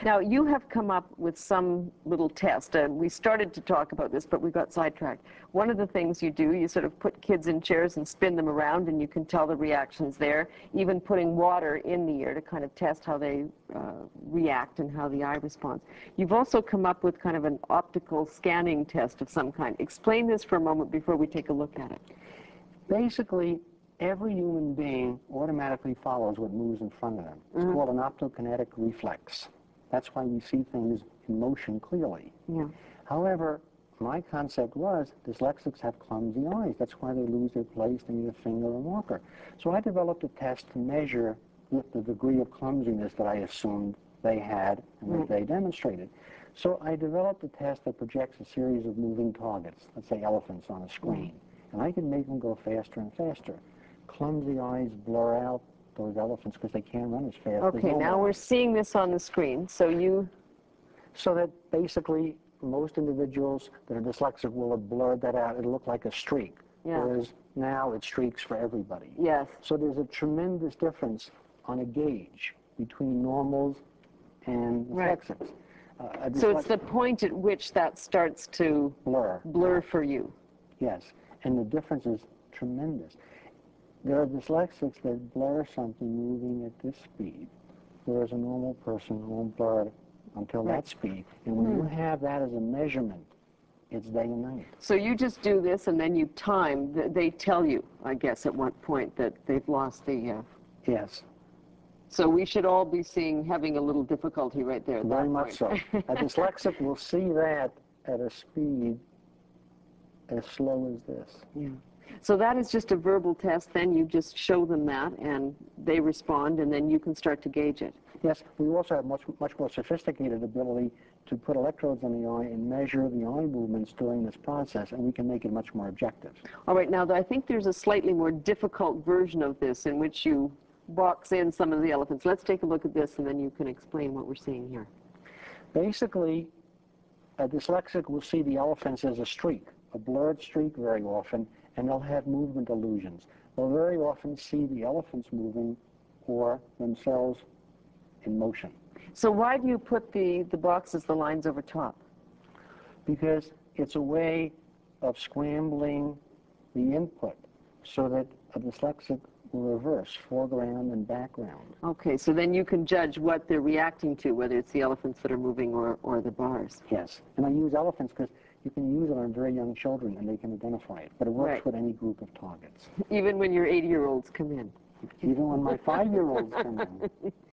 Now, you have come up with some little test. We started to talk about this, but we got sidetracked. One of the things you do, you sort of put kids in chairs and spin them around, and you can tell the reactions there, even putting water in the ear to kind of test how they react and how the eye responds. You've also come up with kind of an optical scanning test of some kind. Explain this for a moment before we take a look at it. Basically, every human being automatically follows what moves in front of them. It's called an optokinetic reflex. That's why we see things in motion clearly. Yeah. However, my concept was dyslexics have clumsy eyes. That's why they lose their place, they need a finger or marker. So I developed a test to measure the degree of clumsiness that I assumed they had and that they demonstrated. So I developed a test that projects a series of moving targets, let's say elephants on a screen. And I can make them go faster and faster. Clumsy eyes blur out those elephants because they can't run as fast. Okay, now we're seeing this on the screen. So that basically most individuals that are dyslexic will have blurred that out. It'll look like a streak. Yeah. Whereas now it streaks for everybody. Yes. So there's a tremendous difference on a gauge between normals and dyslexics. So it's the point at which that starts to blur for you. Yes, and the difference is tremendous. There are dyslexics that blur something moving at this speed, whereas a normal person won't blur it until that speed. And when you have that as a measurement, it's day and night. So you just do this and then you time. They tell you, I guess, at what point that they've lost the... Yes. So we should all be having a little difficulty right there at Very that much point. so. A dyslexic will see that at a speed as slow as this. Yeah. So that is just a verbal test, then you just show them that and they respond and then you can start to gauge it. Yes, we also have much more sophisticated ability to put electrodes on the eye and measure the eye movements during this process, and we can make it much more objective. All right, now I think there's a slightly more difficult version of this in which you box in some of the elephants. Let's take a look at this and then you can explain what we're seeing here. Basically, a dyslexic will see the elephants as a streak, a blurred streak very often, and they'll have movement illusions. They'll very often see the elephants moving or themselves in motion. So why do you put the boxes, the lines over top? Because it's a way of scrambling the input so that a dyslexic will reverse foreground and background. Okay, so then you can judge what they're reacting to, whether it's the elephants that are moving or the bars. Yes, and I use elephants because you can use it on very young children and they can identify it, but it works with any group of targets. Even when your 80-year-olds come in. Even when my 5-year-olds come in.